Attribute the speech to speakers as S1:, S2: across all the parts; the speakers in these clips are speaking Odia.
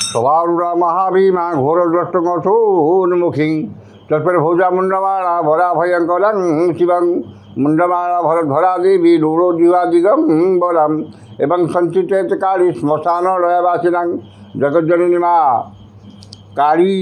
S1: स्वभारूढ़ा महाभीमा घोरद्रष्टुमुखी तत्पर भोजा मुंडमाला भरा भयंकरं शिवं मुंडमाला भरधरा देवी रूढ़ो दिवादिगम बलम एवं संचित काली श्मशान लयवासिना जगज्जननी माँ काली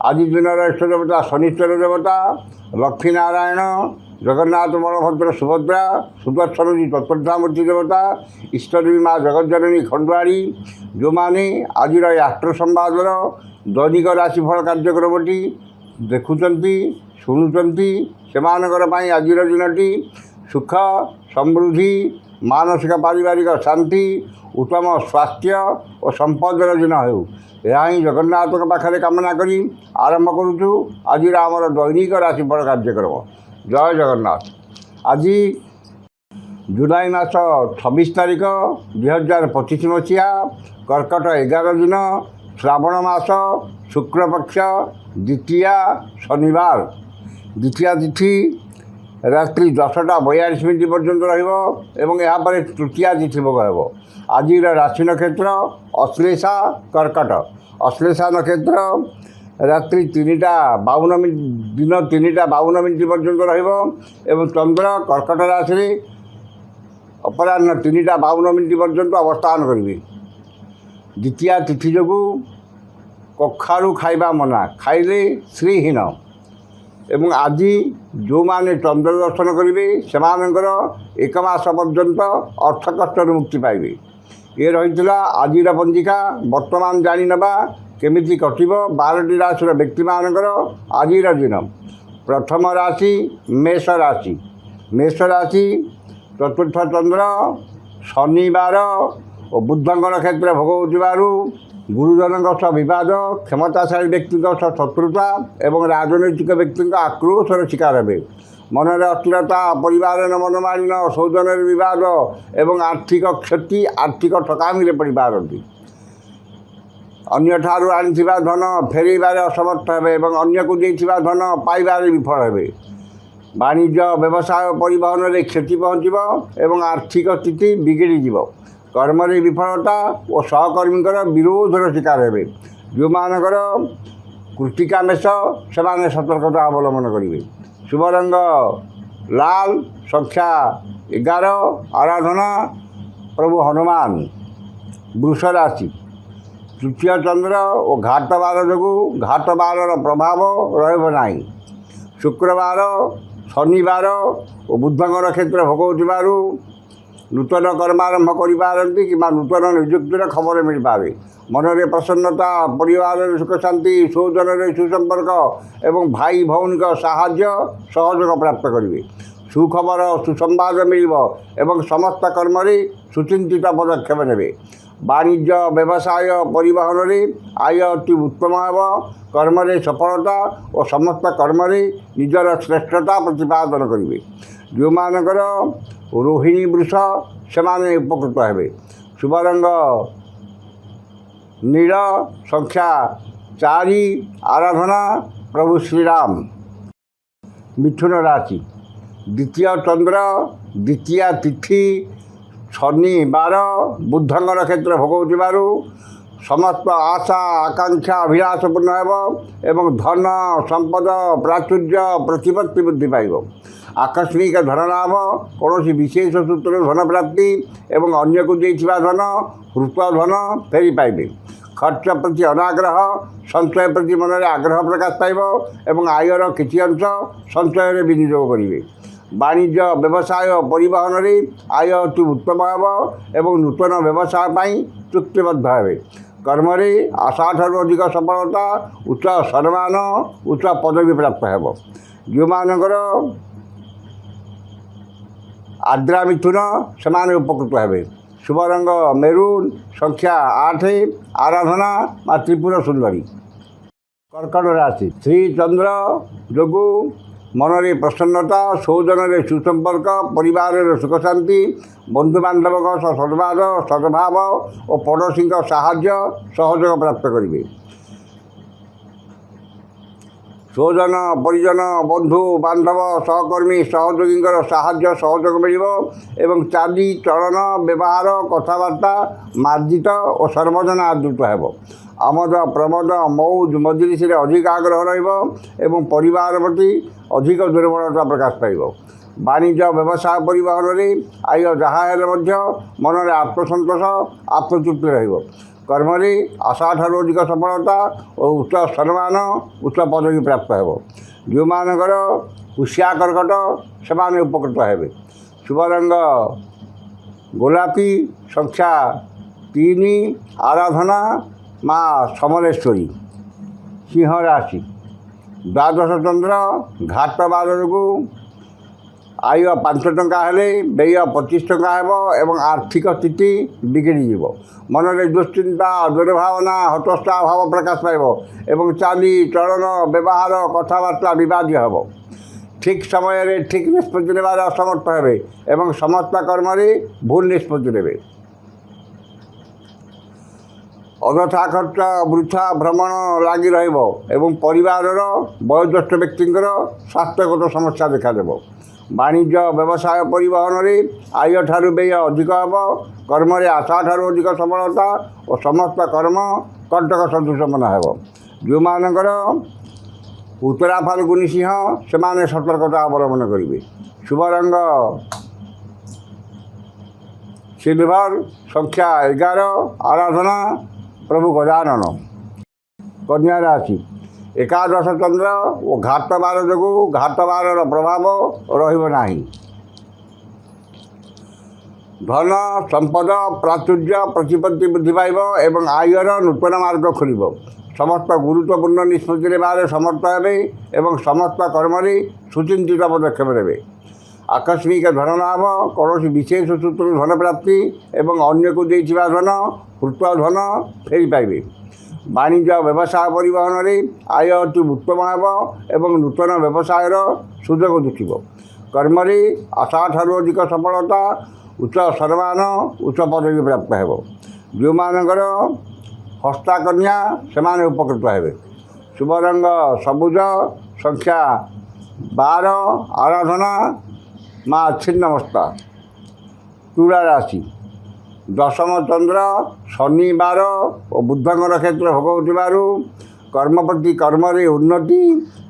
S1: आदि दिन इष्ट देवता शनिश्वर देवता लक्ष्मीनारायण जगन्नाथ बलभद्र सुभद्रा सुदर्शन जी तत्परतामूर्ति देवता इष्टदेवी माँ जगज्जननी खंडुआड़ी जो मैंने आज आष्ट्र संवादर दैनिक राशिफल कार्यक्रमटी देखुंट शुणुंट से आज दिनटी सुख समृद्धि मानसिक पारिवारिक शांति उत्तम स्वास्थ्य और संपदर दिन हो यह ही जगन्नाथ पाखे कामना करी आरंभ करुचु आज आमर दैनिक राशिफल कार्यक्रम। जय जगन्नाथ। आज जुलाई मास 26 तारिख 2025 मसीहा कर्कट 11 दिन श्रावण मास शुक्लपक्ष द्वितीया शनिवार द्वितीया तिथि रात्रि 10:42 पर्यंत रही तृतीया तिथि भोग हो। आज राशि नक्षत्र अश्लेषा कर्कट अश्लेषा नक्षत्र रात्रि 3:52 दिन 3:52 पर्यंत रही चंद्र कर्कट राशि अपराह्न 3:52 पर्यंत अवस्थान करेंगे। द्वितीया तिथि जो कखारू खाइबा मना खाइले श्रीहीन एवं आज जो माने चंद्र दर्शन करेंगे से एक मास पर्यंत अर्थ कष्ट मुक्ति पाइबे। ये रही आज पंजिका वर्तमान जानी नवा केमिति कटिब 12टी राशि व्यक्ति मानकर आज दिन। प्रथम राशि मेष राशि मेष राशि चतुर्थ चंद्र शनिवार और बुध नक्षत्र भोग होतिबारु गुरुजन विवाद क्षमताशाली व्यक्ति शत्रुता एवं राजनैतिक व्यक्ति आक्रोशर शिकार हे। मनर अस्थिरता परिवार मनमालिन सौजन विवाद एवं आर्थिक क्षति आर्थिक ठकामी पड़ पारती। अन्य ठारू आनिथिबा धन फेरैबारे असमर्थ हेबे एवं अन्य को देइथिबा धन पाइबारे विफल हेबे। वाणिज्य व्यवसाय परिवहन में क्षति पहुँचब एवं आर्थिक स्थिति बिगड़ी। कर्म विफलता और सहकर्मी विरोधर शिकार हे। जो मानकर कृतिका मेष से सतर्कता अवलम्बन करेंगे। शुभ रंग लाल संख्या 11 आराधना प्रभु हनुमान। वृष राशि तृतीय चंद्र और घाट बार जो घाट बार प्रभाव रहा। शुक्रवार शनिवार और बुध नक्षत्र भोग होतिबारु नूतन कर्मारंभ करिपारंती कि नूतन नियुक्तिर खबर मिल पारे। मनरे प्रसन्नता परिवार सुख शांति सौजन सुसंपर्क एवं भाई भौनी साहाय्य सहयोग प्राप्त करेंगे। सुखबर सुसंवाद मिल एवं समस्त कर्म सुचिंतित पदक्षेप ने। वाणिज्य व्यवसाय परिवहन में आय अति उत्तम हो। कर्म सफलता और समस्त कर्म निजर श्रेष्ठता प्रतिपादन करेंगे। जो मानकर रोहिणी वृष से उपकृत हे। शुभ रंग नील संख्या 4 आराधना प्रभु श्रीराम। मिथुन राशि द्वितीय चंद्र द्वितीया तिथि शनिवार बुध नक्षत्र भोग होतिबारु समस्त आशा आकांक्षा अभिलाष पूर्ण एवं धन संपद प्राचुर्य प्रतिपत्ति वृद्धि पाइब। आकस्मिक धन लाभ कौन विशेष सूत्र धन प्राप्ति एवं अन्य को देइथिबा धन हृत धन फेरी पाइबे। खर्च प्रति अनाग्रह संचय प्रति मन में आग्रह प्रकाश पाइब एवं आयर किछि अंश संचय विनियोग करेंगे। वाणिज्य व्यवसाय परिवहन में आय अति उत्तम हो एवं नूतन व्यवसाय पाई चुक्तिबद्ध हे। कर्म आशा ठारू अधिक सफलता उच्च सम्मान उच्च पदवी प्राप्त हो। जो मानकर आद्रा मिथुन से उपकृत हे। शुभ रंग मेरून संख्या 8 आराधना माँ त्रिपुर सुंदरी। कर्कट राशि श्री चंद्र जोगु मनरे प्रसन्नता सौजन सुसंपर्क परिवार सुख शांति बंधु बांधव सद्भाव सद्भाव और पड़ोशी साहाय्य सहयोग प्राप्त करेंगे। सौजन परिजन बंधु बांधव सहकर्मी सहयोगी साहाय्य सहयोग मिल एवं चाली चलन व्यवहार कथबार्ता मार्जित और सर्वजना आदृत हो। ଆମୋଦ ପ୍ରମୋଦ ମଉଜ ମଜଲିସରେ ଅଧିକ ଆଗ୍ରହ ରହିବ ଏବଂ ପରିବାର ପ୍ରତି ଅଧିକ ଦୁର୍ବଳତା ପ୍ରକାଶ ପାଇବ। ବାଣିଜ୍ୟ ବ୍ୟବସାୟ ପରିବହନରେ ଆୟ ଯାହା ହେଲେ ମଧ୍ୟ ମନରେ ଆତ୍ମସନ୍ତୋଷ ଆତ୍ମତୃପ୍ତି ରହିବ। କର୍ମରେ ଆଶାଠାରୁ ଅଧିକ ସଫଳତା ଓ ଉଚ୍ଚ ସମ୍ମାନ ଉଚ୍ଚ ପଦବୀ ପ୍ରାପ୍ତ ହେବ। ଯେଉଁମାନଙ୍କର ପୁଷ୍ୟା କର୍କଟ ସେମାନେ ଉପକୃତ ହେବେ। ଶୁଭ ରଙ୍ଗ ଗୋଲାପୀ, ସଂଖ୍ୟା 3, ଆରାଧନା ମା ସମଲେଶ୍ୱରୀ। ସିଂହ ରାଶି, ଦ୍ୱାଦଶ ଚନ୍ଦ୍ର ଘାତ ବାର ଯୋଗୁଁ ଆୟ 5 ଟଙ୍କା ହେଲେ ବ୍ୟୟ 25 ଟଙ୍କା ହେବ ଏବଂ ଆର୍ଥିକ ସ୍ଥିତି ବିଗିଡ଼ିଯିବ। ମନରେ ଦୁଶ୍ଚିନ୍ତା ଦୁର୍ଭାବନା ହତୋତ୍ସାହ ଭାବ ପ୍ରକାଶ ପାଇବ ଏବଂ ଚାଲି ଚଳନ ବ୍ୟବହାର କଥାବାର୍ତ୍ତା ବିବାଦୀୟ ହେବ। ଠିକ୍ ସମୟରେ ଠିକ୍ ନିଷ୍ପତ୍ତି ନେବାରେ ଅସମର୍ଥ ହେବେ ଏବଂ ସମସ୍ତ କର୍ମରେ ଭୁଲ ନିଷ୍ପତ୍ତି ନେବେ। ଅଯଥା ଖର୍ଚ୍ଚ ବୃଥା ଭ୍ରମଣ ଲାଗି ରହିବ ଏବଂ ପରିବାରର ବୟୋଜ୍ୟେଷ୍ଠ ବ୍ୟକ୍ତିଙ୍କର ସ୍ୱାସ୍ଥ୍ୟଗତ ସମସ୍ୟା ଦେଖାଦେବ। ବାଣିଜ୍ୟ ବ୍ୟବସାୟ ପରିବହନରେ ଆୟଠାରୁ ବ୍ୟୟ ଅଧିକ ହେବ। କର୍ମରେ ଆଶାଠାରୁ ଅଧିକ ସଫଳତା ଓ ସମସ୍ତ କର୍ମ କଣ୍ଟକ ସଦୃଶ ମନେ ହେବ। ଯେଉଁମାନଙ୍କର ଉତ୍ତରା ଫାଲ୍ଗୁନୀ ସିଂହ ସେମାନେ ସତର୍କତା ଅବଲମ୍ବନ କରିବେ। ଶୁଭ ରଙ୍ଗ ସିଲଭର, ସଂଖ୍ୟା 11, ଆରାଧନା ପ୍ରଭୁ ଗଜାନନ। କନ୍ୟା ରାଶି, ଏକାଦଶ ଚନ୍ଦ୍ର ଓ ଘାତ ବାର ଯୋଗୁଁ ଘାତ ବାରର ପ୍ରଭାବ ରହିବ ନାହିଁ। ଧନ ସମ୍ପଦ ପ୍ରାଚୁର୍ଯ୍ୟ ପ୍ରତିପତ୍ତି ବୃଦ୍ଧି ପାଇବ ଏବଂ ଆୟର ନୂତନ ମାର୍ଗ ଖୋଲିବ। ସମସ୍ତ ଗୁରୁତ୍ୱପୂର୍ଣ୍ଣ ନିଷ୍ପତ୍ତି ନେବାରେ ସମର୍ଥ ହେବେ ଏବଂ ସମସ୍ତ କର୍ମରେ ସୁଚିନ୍ତିତ ପଦକ୍ଷେପ ନେବେ। ଆକସ୍ମିକ ଧନ ଲାଭ, କୌଣସି ବିଶେଷ ସୂତ୍ରରୁ ଧନ ପ୍ରାପ୍ତି ଏବଂ ଅନ୍ୟକୁ ଦେଇଥିବା ଧନ ହୃତ ଧନ ଫେରି ପାଇବେ। ବାଣିଜ୍ୟ ବ୍ୟବସାୟ ପରିବହନରେ ଆୟ ଅତି ଉତ୍ତମ ହେବ ଏବଂ ନୂତନ ବ୍ୟବସାୟର ସୁଯୋଗ ଦେଖିବ। କର୍ମରେ ଆଶାଠାରୁ ଅଧିକ ସଫଳତା ଉଚ୍ଚ ସମ୍ମାନ ଉଚ୍ଚ ପଦବୀ ପ୍ରାପ୍ତ ହେବ। ଯେଉଁମାନଙ୍କର ହସ୍ତା କନ୍ୟା ସେମାନେ ଉପକୃତ ହେବେ। ଶୁଭ ରଙ୍ଗ ସବୁଜ, ସଂଖ୍ୟା 12, ଆରାଧନା ମା ଛିନ୍ନମସ୍ତା। ତୁଳା ରାଶି, ଦଶମ ଚନ୍ଦ୍ର ଶନି ବାର ଓ ବୁଧଙ୍କ ନକ୍ଷତ୍ର ଭୋଗ ହେଉଥିବାରୁ କର୍ମରେ ଉନ୍ନତି,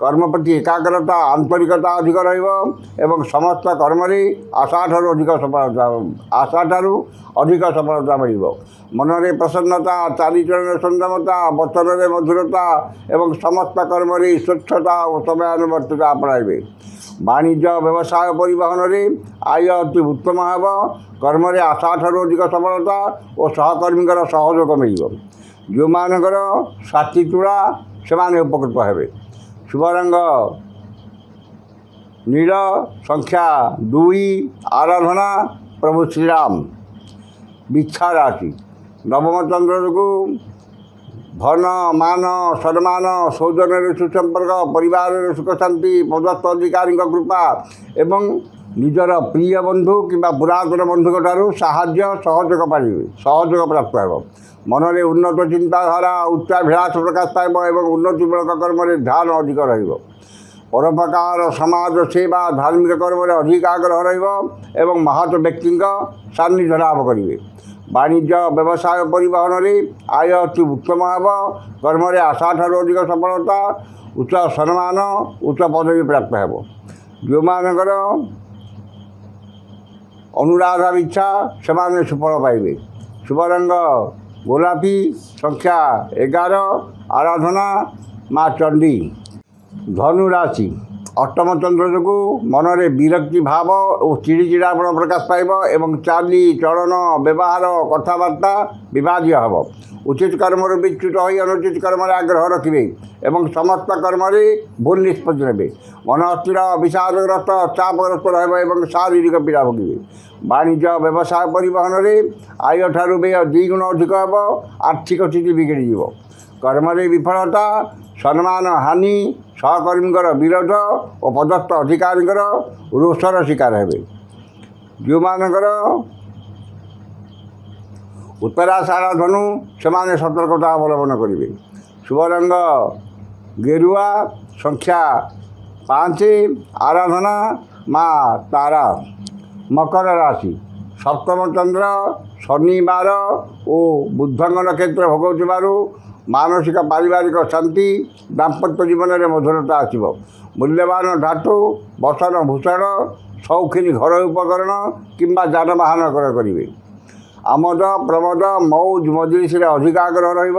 S1: କର୍ମ ପ୍ରତି ଏକାଗ୍ରତା ଆନ୍ତରିକତା ଅଧିକ ରହିବ ଏବଂ ସମସ୍ତ କର୍ମରେ ଆଶାଠାରୁ ଅଧିକ ସଫଳତା ମିଳିବ। ମନରେ ପ୍ରସନ୍ନତା, ଚାଲିଚଳନରେ ସଂଯମତା, ବଚନରେ ମଧୁରତା ଏବଂ ସମସ୍ତ କର୍ମରେ ସ୍ୱଚ୍ଛତା ଓ ସମୟାନୁବର୍ତ୍ତିତା ଆପଣାଇବେ। ବାଣିଜ୍ୟ ବ୍ୟବସାୟ ପରିବହନରେ ଆୟ ଅତି ଉତ୍ତମ ହେବ। କର୍ମରେ ଆଶାଠାରୁ ଅଧିକ ସଫଳତା ଓ ସହକର୍ମୀଙ୍କର ସହଯୋଗ ମିଳିବ। ଯେଉଁମାନଙ୍କର ସାଥୀ ତୁଳା ସେମାନେ ଉପକୃତ ହେବେ। ଶୁଭ ରଙ୍ଗ ନୀଳ, ସଂଖ୍ୟା 2, ଆରାଧନା ପ୍ରଭୁ ଶ୍ରୀରାମ। ବିଛା ରାଶି, ନବମ ଚନ୍ଦ୍ର ଯୋଗୁଁ ଧନ ମାନ ସମ୍ମାନ ସୌଜନ୍ୟରେ ସୁସମ୍ପର୍କ, ପରିବାରରେ ସୁଖ ଶାନ୍ତି, ପଦସ୍ଥ ଅଧିକାରୀଙ୍କ କୃପା ଏବଂ ନିଜର ପ୍ରିୟ ବନ୍ଧୁ କିମ୍ବା ପୁରାତନ ବନ୍ଧୁଙ୍କଠାରୁ ସହଯୋଗ ପ୍ରାପ୍ତ ହେବ। ମନରେ ଉନ୍ନତ ଚିନ୍ତାଧାରା ଉଚ୍ଚାଭିଳାଷ ପ୍ରକାଶ ପାଇବ ଏବଂ ଉନ୍ନତିମୂଳକ କର୍ମରେ ଧ୍ୟାନ ଅଧିକ ରହିବ। ପରୋପକାର, ସମାଜ ସେବା, ଧାର୍ମିକ କର୍ମରେ ଅଧିକ ଆଗ୍ରହ ରହିବ ଏବଂ ମହତ ବ୍ୟକ୍ତିଙ୍କ ସାନ୍ନିଧ୍ୟ ଲାଭ କରିବେ। ବାଣିଜ୍ୟ ବ୍ୟବସାୟ ପରିବହନରେ ଆୟ ଅତି ଉତ୍ତମ ହେବ। କର୍ମରେ ଆଶାଠାରୁ ଅଧିକ ସଫଳତା, ଉଚ୍ଚ ସମ୍ମାନ, ଉଚ୍ଚ ପଦବୀ ପ୍ରାପ୍ତ ହେବ। ଯେଉଁମାନଙ୍କର ଅନୁରାଧା ଇଚ୍ଛା ସେମାନେ ସୁଫଳ ପାଇବେ। ଶୁଭ ରଙ୍ଗ ଗୋଲାପୀ, ସଂଖ୍ୟା 11, ଆରାଧନା ମା ଚଣ୍ଡୀ। ଧନୁ ରାଶି, ଅଷ୍ଟମ ଚନ୍ଦ୍ର ଯୋଗୁଁ ମନରେ ବିରକ୍ତି ଭାବ ଓ ଚିଡ଼ିଚିଡ଼ାପଣ ପ୍ରକାଶ ପାଇବ ଏବଂ ଚାଲି ଚଳନ ବ୍ୟବହାର କଥାବାର୍ତ୍ତା ବିବାଦୀୟ ହେବ। ଉଚିତ କର୍ମରୁ ବିଚ୍ୟୁତ ହୋଇ ଅନୁଚିତ କର୍ମରେ ଆଗ୍ରହ ରଖିବେ ଏବଂ ସମସ୍ତ କର୍ମରେ ଭୁଲ ନିଷ୍ପତ୍ତି ନେବେ। ମନ ଅସ୍ଥିର, ବିଷାଦଗ୍ରସ୍ତ, ଚାପଗ୍ରସ୍ତ ରହିବ ଏବଂ ଶାରୀରିକ ପୀଡ଼ା ଭୋଗିବେ। ବାଣିଜ୍ୟ ବ୍ୟବସାୟ ପରିବହନରେ ଆୟଠାରୁ ବ୍ୟୟ 2 ଗୁଣ ଅଧିକ ହେବ। ଆର୍ଥିକ ସ୍ଥିତି ବିଗିଡ଼ିଯିବ। କର୍ମରେ ବିଫଳତା, ସମ୍ମାନ ହାନି, ସହକର୍ମୀଙ୍କର ବିରୋଧ ଓ ପଦସ୍ଥ ଅଧିକାରୀଙ୍କର ରୋଷର ଶିକାର ହେବେ। ଯେଉଁମାନଙ୍କର ଉତ୍ତରାଷାଢ଼ ଧନୁ ସେମାନେ ସତର୍କତା ଅବଲମ୍ବନ କରିବେ। ଶୁଭ ରଙ୍ଗ ଗେରୁଆ, ସଂଖ୍ୟା 5, ଆରାଧନା ମା ତାରା। ମକର ରାଶି, ସପ୍ତମ ଚନ୍ଦ୍ର ଶନି ବାର ଓ ବୁଧଙ୍କ ନକ୍ଷତ୍ର ଭୋଗ ହେଉଥିବାରୁ ମାନସିକ ପାରିବାରିକ ଶାନ୍ତି, ଦାମ୍ପତ୍ୟ ଜୀବନରେ ମଧୁରତା ଆସିବ। ମୂଲ୍ୟବାନ ଧାତୁ, ବସନ ଭୂଷଣ, ସୌଖିନୀ ଘରୋଇ ଉପକରଣ କିମ୍ବା ଯାନବାହନ କ୍ରୟ କରିବେ। ଆମୋଦ ପ୍ରମୋଦ ମଉଜ ମଜଲିସରେ ଅଧିକ ଆଗ୍ରହ ରହିବ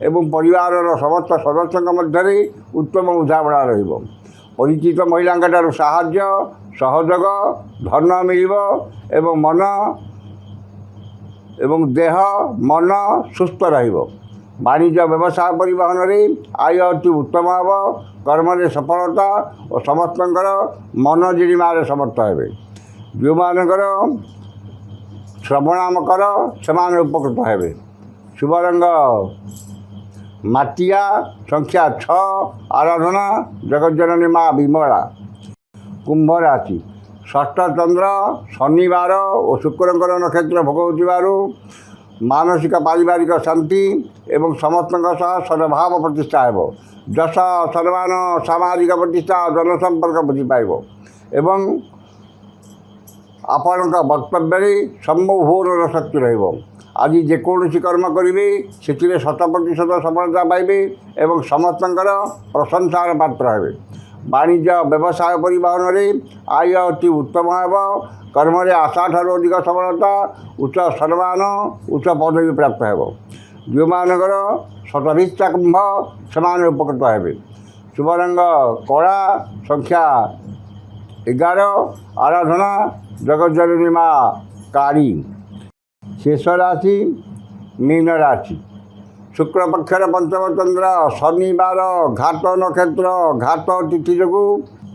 S1: ଏବଂ ପରିବାରର ସମସ୍ତ ସଦସ୍ୟଙ୍କ ମଧ୍ୟରେ ଉତ୍ତମ ବୁଝାମଣା ରହିବ। ପରିଚିତ ମହିଳାଙ୍କଠାରୁ ସାହାଯ୍ୟ ସହଯୋଗ ଧନ ମିଳିବ ଏବଂ ଦେହ ମନ ସୁସ୍ଥ ରହିବ। ବାଣିଜ୍ୟ ବ୍ୟବସାୟ ପରିବହନରେ ଆୟ ଅତି ଉତ୍ତମ ହେବ। କର୍ମରେ ସଫଳତା ଓ ସମସ୍ତଙ୍କର ମନ ଜିଣିବାରେ ସମର୍ଥ ହେବେ। ଯେଉଁମାନଙ୍କର ଶ୍ରବଣାମ କର ସେମାନେ ଉପକୃତ ହେବେ। ଶୁଭ ରଙ୍ଗ ମାଟିଆ, ସଂଖ୍ୟା 6, ଆରାଧନା ଜଗଜ୍ଜନନୀ ମା ବିମଳା। କୁମ୍ଭ ରାଶି, ଷଷ୍ଠ ଚନ୍ଦ୍ର ଶନିବାର ଓ ଶୁକ୍ରଙ୍କର ନକ୍ଷତ୍ର ଭୋଗ ହେଉଥିବାରୁ ମାନସିକ ପାରିବାରିକ ଶାନ୍ତି ଏବଂ ସମସ୍ତଙ୍କ ସହ ସଦ୍ଭାବ ପ୍ରତିଷ୍ଠା ହେବ। ଯଶ ସମ୍ମାନ ସାମାଜିକ ପ୍ରତିଷ୍ଠା ଜନସମ୍ପର୍କ ବୃଦ୍ଧି ପାଇବ ଏବଂ ଆପଣଙ୍କ ବକ୍ତବ୍ୟରେ ସମ୍ମୋହନର ଶକ୍ତି ରହିବ। ଆଜି ଯେକୌଣସି କର୍ମ କରିବେ ସେଥିରେ 100% ସଫଳତା ପାଇବେ ଏବଂ ସମସ୍ତଙ୍କର ପ୍ରଶଂସାର ପାତ୍ର ହେବେ। ବାଣିଜ୍ୟ ବ୍ୟବସାୟ ପରିବହନରେ ଆୟ ଅତି ଉତ୍ତମ ହେବ। କର୍ମରେ ଆଶାଠାରୁ ଅଧିକ ସଫଳତା, ଉଚ୍ଚ ସମ୍ମାନ, ଉଚ୍ଚ ପଦବୀ ପ୍ରାପ୍ତ ହେବ। ଯେଉଁମାନଙ୍କର ଶତଭିକ୍ଷା କୁମ୍ଭ ସେମାନେ ଉପକୃତ ହେବେ। ଶୁଭ ରଙ୍ଗ କଳା, ସଂଖ୍ୟା 11, ଆରାଧନା ଜଗଜ୍ଜନନୀ ମା କାଳୀ। ଶେଷ ରାଶି ମୀନ ରାଶି, ଶୁକ୍ଳପକ୍ଷର ପଞ୍ଚମ ଚନ୍ଦ୍ର ଶନିବାର ଘାତ ନକ୍ଷତ୍ର ଘାତ ତିଥି ଯୋଗୁଁ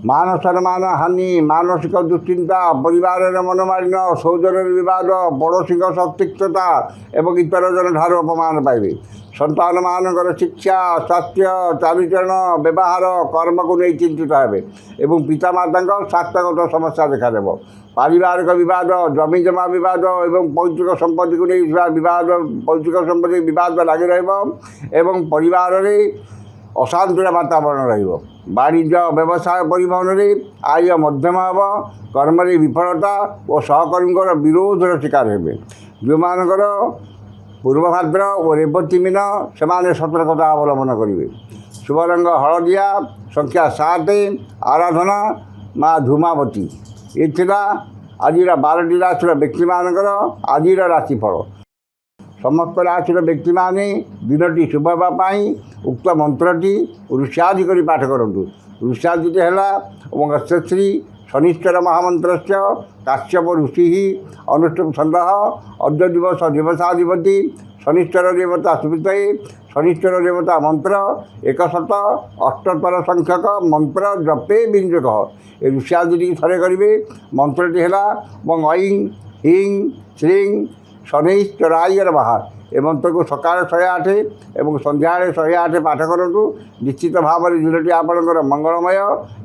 S1: ମାନ ସମ୍ମାନ ହାନି, ମାନସିକ ଦୁଶ୍ଚିନ୍ତା, ପରିବାରର ମନୋମାଳିନ୍ୟ, ସୌଜନ୍ୟର ବିବାଦ, ପଡ଼ୋଶୀଙ୍କ ସତିକ୍ତତା ଏବଂ ଇତର ଜଣଠାରୁ ଅପମାନ ପାଇବେ। ସନ୍ତାନମାନଙ୍କର ଶିକ୍ଷା, ସ୍ୱାସ୍ଥ୍ୟ, ଚାଲିଚଳନ, ବ୍ୟବହାର, କର୍ମକୁ ନେଇ ଚିନ୍ତିତ ହେବେ ଏବଂ ପିତାମାତାଙ୍କ ସ୍ୱାସ୍ଥ୍ୟଗତ ସମସ୍ୟା ଦେଖାଦେବ। ପାରିବାରିକ ବିବାଦ, ଜମିଜମା ବିବାଦ ଏବଂ ପୈତୃକ ସମ୍ପତ୍ତିକୁ ନେଇ ବିବାଦ ଲାଗି ରହିବ ଏବଂ ପରିବାରରେ ଅଶାନ୍ତିର ବାତାବରଣ ରହିବ। ବାଣିଜ୍ୟ ବ୍ୟବସାୟ ପରିବହନରେ ଆୟ ମଧ୍ୟମ ହେବ। କର୍ମରେ ବିଫଳତା ଓ ସହକର୍ମୀଙ୍କର ବିରୋଧର ଶିକାର ହେବେ। ଯେଉଁମାନଙ୍କର ପୂର୍ବଭାଦ୍ର ଓ ରେବତୀ ମୀନ ସେମାନେ ସତର୍କତା ଅବଲମ୍ବନ କରିବେ। ଶୁଭ ରଙ୍ଗ ହଳଦିଆ, ସଂଖ୍ୟା 7, ଆରାଧନା ମା ଧୂମାବତୀ। ଏ ଥିଲା ଆଜିର 12ଟି ରାଶିର ବ୍ୟକ୍ତିମାନଙ୍କର ଆଜିର ରାଶିଫଳ। ସମସ୍ତ ରାଶିର ବ୍ୟକ୍ତିମାନେ ଦିନଟି ଶୁଭ ହେବା ପାଇଁ ଉକ୍ତ ମନ୍ତ୍ରଟି ଋଷ୍ୟାଦି କରି ପାଠ କରନ୍ତୁ। ଋଷ୍ୟାଦିଟି ହେଲା ଓଂଶ୍ରୀ ଶନିଶ୍ଚର ମହାମନ୍ତ୍ରସ୍ୟ କାଶ୍ୟପ ଋଷି ଅନୁଷ୍ଠୁପ ଛନ୍ଦଃ ଅଦ୍ୟ ଦିବସ ଦିବସାଧିପତି ଶନିଶ୍ଚର ଦେବତା ସୁବିତୟେ ଶନିଶ୍ଚର ଦେବତା ମନ୍ତ୍ର 178 ସଂଖ୍ୟକ ମନ୍ତ୍ର ଜପେ ବିନିଯୋଗ। ଏ ଋଷ୍ୟାଦିଟିକି ଥରେ କରିବେ। ମନ୍ତ୍ରଟି ହେଲା ଏବଂ ଐଂ ହିଂ ଶ୍ରୀଂ ଶନୈଶ୍ଚରାୟ ନମଃ। ଏ ମନ୍ତ୍ରକୁ ସକାଳେ 108 ଏବଂ ସନ୍ଧ୍ୟାବେଳେ 108 ପାଠ କରନ୍ତୁ। ନିଶ୍ଚିତ ଭାବରେ ଦିନଟି ଆପଣଙ୍କର ମଙ୍ଗଳମୟ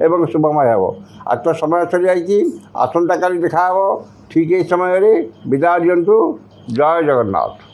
S1: ଏବଂ ଶୁଭମୟ ହେବ। ଆଜି ତ ସମୟ ସରିଯାଇଛି, ଆସନ୍ତାକାଲି ଦେଖା ହେବ ଠିକ୍ ଏହି ସମୟରେ। ବିଦାୟ ଦିଅନ୍ତୁ। ଜୟ ଜଗନ୍ନାଥ।